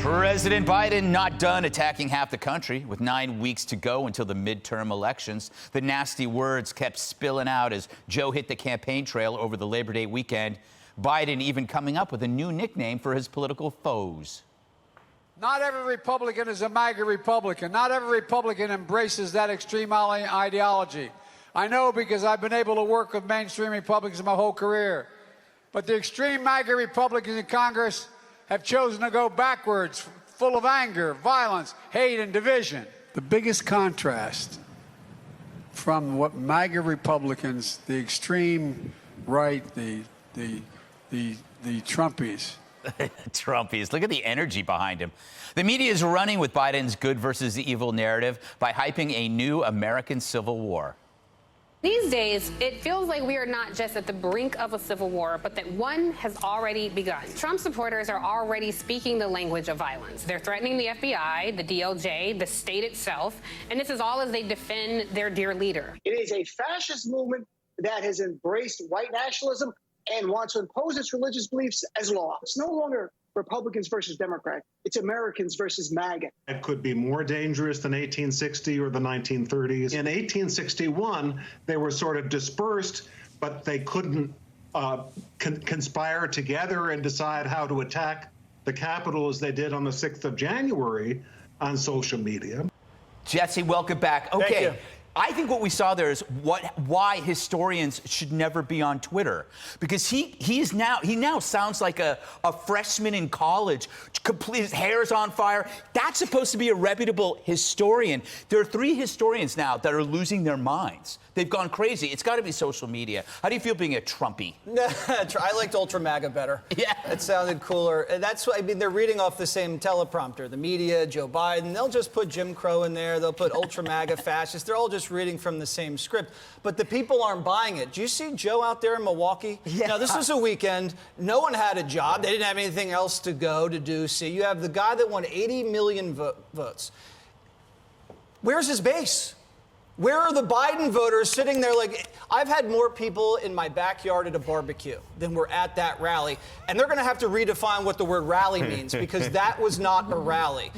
President Biden not done attacking half the country. With 9 weeks to go until the midterm elections, the nasty words kept spilling out as Joe hit the campaign trail over the Labor Day weekend. Biden even coming up with a new nickname for his political foes. Not every Republican is a MAGA Republican. Not every Republican embraces that extreme ideology. I know because I've been able to work with mainstream Republicans my whole career. But the extreme MAGA Republicans in Congress have chosen to go backwards, full of anger, violence, hate, and division. The biggest contrast from what MAGA Republicans, the extreme right, the Trumpies. Trumpies. Look at the energy behind him. The media is running with Biden's good versus evil narrative by hyping a new American Civil War. These days, it feels like we are not just at the brink of a civil war, but that one has already begun. Trump supporters are already speaking the language of violence. They're threatening the FBI, the DOJ, the state itself, and this is all as they defend their dear leader. It is a fascist movement that has embraced white nationalism and wants to impose its religious beliefs as law. It's no longer Republicans versus Democrats. It's Americans versus MAGA. It could be more dangerous than 1860 or the 1930s. In 1861, they were sort of dispersed, but they couldn't conspire together and decide how to attack the Capitol as they did on the 6th of January on social media. Jesse, welcome back. Okay. Thank you. I think what we saw there is why historians should never be on Twitter, because he now sounds like a freshman in college, complete, his hair's on fire. That's supposed to be a reputable historian. There are 3 historians now that are losing their minds. They've gone crazy. It's got to be social media. How do you feel being a Trumpy? I liked Ultra MAGA better. Yeah. It sounded cooler. And that's what, I mean, they're reading off the same teleprompter. The media, Joe Biden, they'll just put Jim Crow in there. They'll put Ultra MAGA fascists. They're all just reading from the same script. But the people aren't buying it. Do you see Joe out there in Milwaukee? Yeah. Now, this was a weekend. No one had a job. They didn't have anything else to go to do. See, you have the guy that won 80 million votes. Where's his base? Where are the Biden voters sitting there like, I've had more people in my backyard at a barbecue than were at that rally. And they're going to have to redefine what the word rally means, because that was not a rally.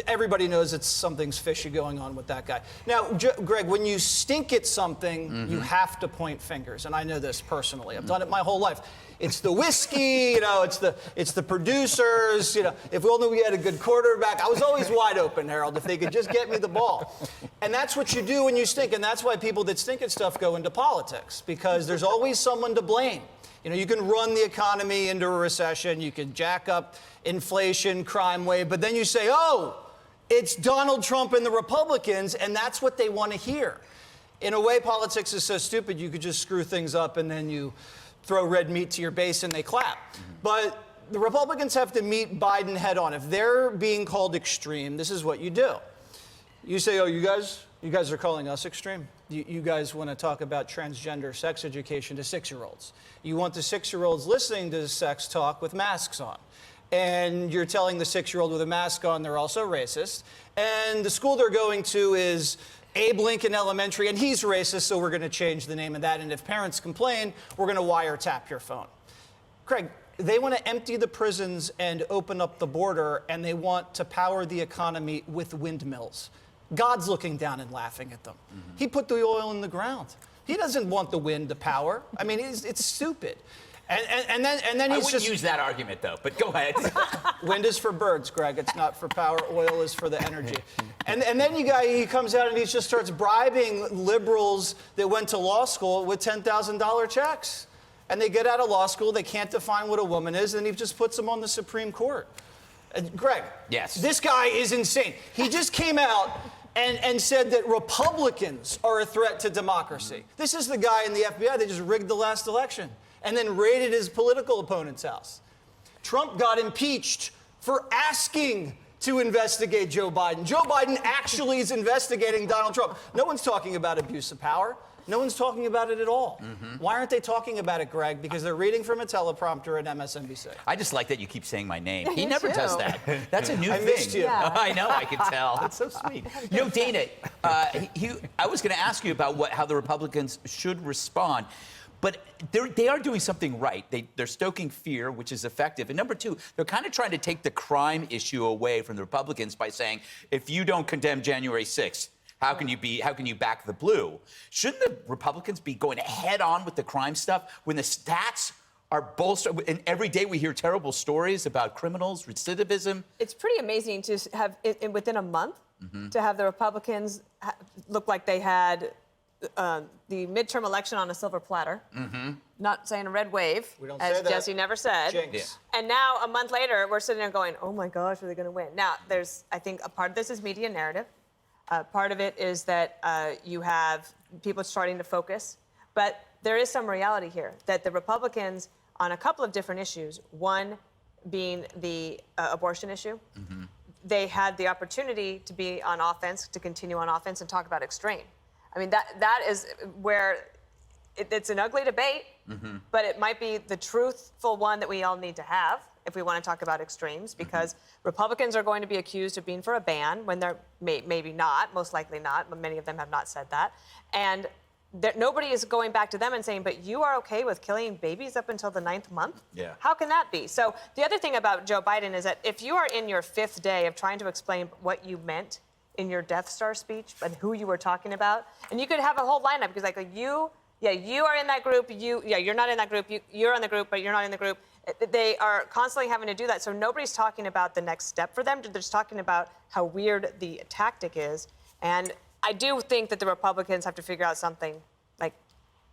Everybody knows it's something's fishy going on with that guy. Now, Greg, when you stink at something, you have to point fingers. And I know this personally. I've done it my whole life. It's the whiskey, you know, it's the producers, you know. If we only we had a good quarterback, I was always wide open, Harold, if they could just get me the ball. And that's what you do when you stink, and that's why people that stink at stuff go into politics, because there's always someone to blame. You know, you can run the economy into a recession, you can jack up inflation, crime wave, but then you say, oh, it's Donald Trump and the Republicans, and that's what they want to hear. In a way, politics is so stupid, you could just screw things up and then you throw red meat to your base and they clap. But the Republicans have to meet Biden head on. If they're being called extreme, this is what you do. You say, oh, you guys are calling us extreme. You guys want to talk about transgender sex education to 6-year-olds. You want the 6-year-olds listening to sex talk with masks on. And you're telling the 6-year-old with a mask on they're also racist. And the school they're going to is Abe Lincoln Elementary, and he's racist, so we're going to change the name of that. And if parents complain, we're going to wiretap your phone. Craig, they want to empty the prisons and open up the border, and they want to power the economy with windmills. God's looking down and laughing at them. He put the oil in the ground. He doesn't want the wind to power. I mean, it's stupid. And then I he's wouldn't use that argument, though, but go ahead. Wind is for birds, Greg. It's not for power. Oil is for the energy. And then he comes out and he just starts bribing liberals that went to law school with $10,000 checks. And they get out of law school, they can't define what a woman is, and he just puts them on the Supreme Court. Greg, yes. This guy is insane. He just came out and said that Republicans are a threat to democracy. This is the guy in the FBI that just rigged the last election and then raided his political opponent's house. Trump got impeached for asking to investigate Joe Biden. Joe Biden actually is investigating Donald Trump. No one's talking about abuse of power. No one's talking about it at all. Why aren't they talking about it, Greg? Because they're reading from a teleprompter at MSNBC. I just like that you keep saying my name. He never does that. That's a new thing. I missed you. Yeah. I know, I can tell. It's so sweet. You know, Dana, I was going to ask you about how the Republicans should respond. But they are doing something right. They're stoking fear, which is effective. And number two, they're kind of trying to take the crime issue away from the Republicans by saying, if you don't condemn January 6th, how can you back the blue? Shouldn't the Republicans be going head on with the crime stuff when the stats are bolstered? And every day we hear terrible stories about criminals, recidivism. It's pretty amazing to have, within a month, to have the Republicans look like they had the midterm election on a silver platter. Not saying a red wave, We don't as say that. Jesse never said. Jinx. And now, a month later, we're sitting there going, oh my gosh, are they going to win? Now, I think a part of this is media narrative. Part of it is that you have people starting to focus. But there is some reality here that the Republicans, on a couple of different issues, one being the abortion issue, they had the opportunity to be on offense, to continue on offense and talk about extreme. I mean, that is where it's an ugly debate, but it might be the truthful one that we all need to have if we want to talk about extremes, because Republicans are going to be accused of being for a ban when they're maybe not, most likely not, but many of them have not said that. And nobody is going back to them and saying, but you are okay with killing babies up until the 9th month? Yeah. How can that be? So the other thing about Joe Biden is that if you are in your 5th day of trying to explain what you meant in your Death Star speech and who you were talking about, and you could have a whole lineup because you are in that group, you're not in that group, you're on the group, but you're not in the group. They are constantly having to do that. So nobody's talking about the next step for them. They're just talking about how weird the tactic is. And I do think that the Republicans have to figure out something like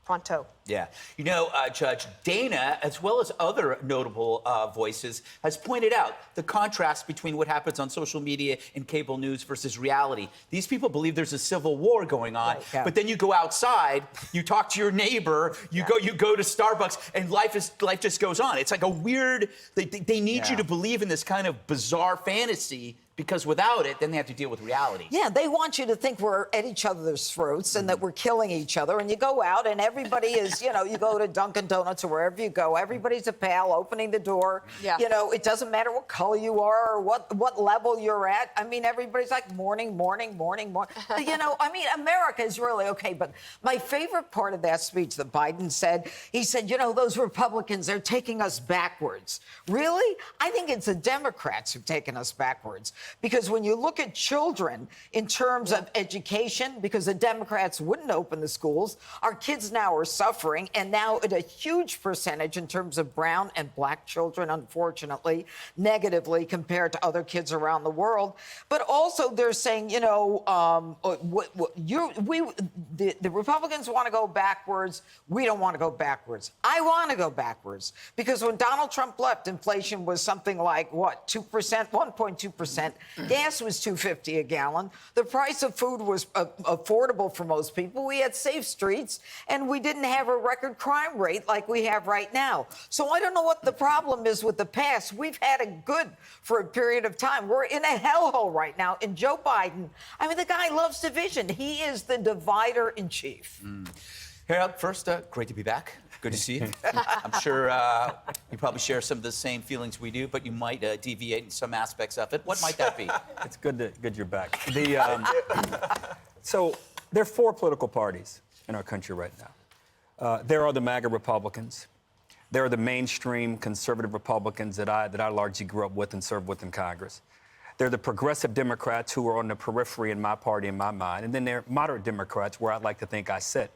pronto. Yeah. You know, Judge Dana, as well as other notable voices, has pointed out the contrast between what happens on social media and cable news versus reality. These people believe there's a civil war going on, Right. Yeah. but then you go outside, you talk to your neighbor, you go to Starbucks, and life just goes on. It's like a weird. They need you to believe in this kind of bizarre fantasy, because without it, then they have to deal with reality. Yeah, they want you to think we're at each other's throats and that we're killing each other. And you go out and everybody is, you go to Dunkin' Donuts or wherever you go, everybody's a pal opening the door. Yeah. It doesn't matter what color you are or what level you're at. I mean, everybody's like morning. America is really okay. But my favorite part of that speech that Biden said, he said, those Republicans, they're taking us backwards. Really? I think it's the Democrats who've taken us backwards. Because when you look at children in terms of education, because the Democrats wouldn't open the schools, our kids now are suffering, and now at a huge percentage in terms of brown and black children, unfortunately, negatively compared to other kids around the world. But also they're saying, the Republicans want to go backwards. We don't want to go backwards. I want to go backwards because when Donald Trump left, inflation was something like, 2%, 1.2%. Gas was $2.50 a gallon. The price of food was affordable for most people. We had safe streets, and we didn't have a record crime rate like we have right now. So I don't know what the problem is with the past. We've had it good for a period of time. We're in a hellhole right now. And Joe Biden, the guy loves division. He is the divider in chief. Harold, first, great to be back. Good to see you. I'm sure you probably share some of the same feelings we do, but you might deviate in some aspects of it. What might that be? It's good you're back. So there are 4 political parties in our country right now. There are the MAGA Republicans. There are the mainstream conservative Republicans that I largely grew up with and served with in Congress. There are the progressive Democrats who are on the periphery in my party, in my mind. And then there are moderate Democrats where I'd like to think I sit.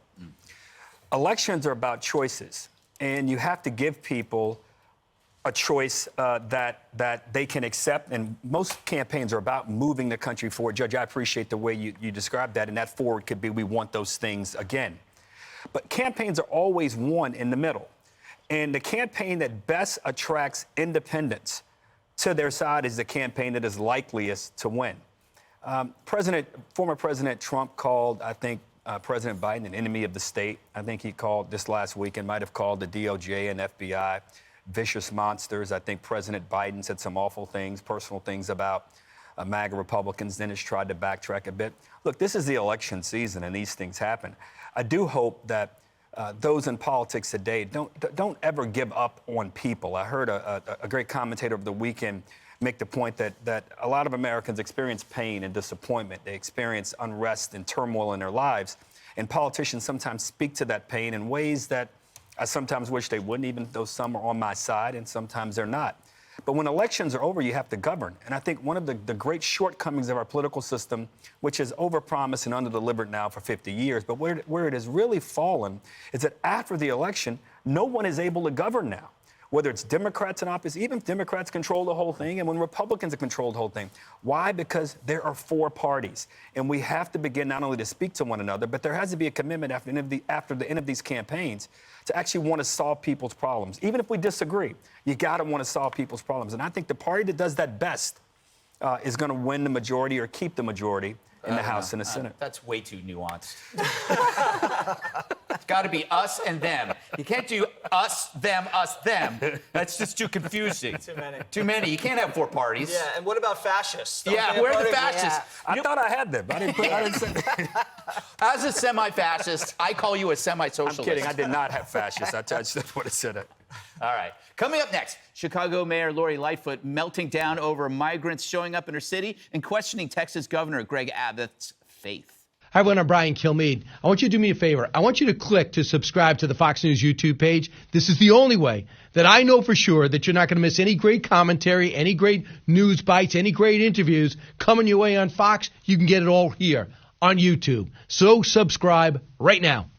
Elections are about choices, and you have to give people a choice that they can accept. And most campaigns are about moving the country forward. Judge, I appreciate the way you described that, and that forward could be we want those things again. But campaigns are always one in the middle. And the campaign that best attracts independents to their side is the campaign that is likeliest to win. Former President Trump called, I think, President Biden an enemy of the state. I think he called this last week and might have called the DOJ and FBI vicious monsters. I think President Biden said some awful things, personal things about MAGA Republicans, then has tried to backtrack a bit. Look, this is the election season and these things happen. I do hope that those in politics today don't ever give up on people. I heard a great commentator over the weekend make the point that a lot of Americans experience pain and disappointment. They experience unrest and turmoil in their lives. And politicians sometimes speak to that pain in ways that I sometimes wish they wouldn't, even though some are on my side and sometimes they're not. But when elections are over, you have to govern. And I think one of the great shortcomings of our political system, which has overpromised and underdelivered now for 50 years, but where it has really fallen is that after the election, no one is able to govern now. Whether it's Democrats in office, even if Democrats control the whole thing, and when Republicans have controlled the whole thing. Why? Because there are 4 parties. And we have to begin not only to speak to one another, but there has to be a commitment after the end of these campaigns to actually want to solve people's problems. Even if we disagree, you got to want to solve people's problems. And I think the party that does that best is going to win the majority or keep the majority in the House and the Senate. That's way too nuanced. It's got to be us and them. You can't do us, them, us, them. That's just too confusing. Too many. Too many. You can't have 4 parties. Yeah, and what about fascists? Don't Yeah, they where are the parties? fascists? I thought I had them. I didn't say that. As a semi-fascist, I call you a semi-socialist. I'm kidding. I did not have fascists. That's what it said. All right. Coming up next, Chicago Mayor Lori Lightfoot melting down over migrants showing up in her city and questioning Texas Governor Greg Abbott's faith. Hi, everyone. I'm Brian Kilmeade. I want you to do me a favor. I want you to click to subscribe to the Fox News YouTube page. This is the only way that I know for sure that you're not going to miss any great commentary, any great news bites, any great interviews coming your way on Fox. You can get it all here on YouTube. So subscribe right now.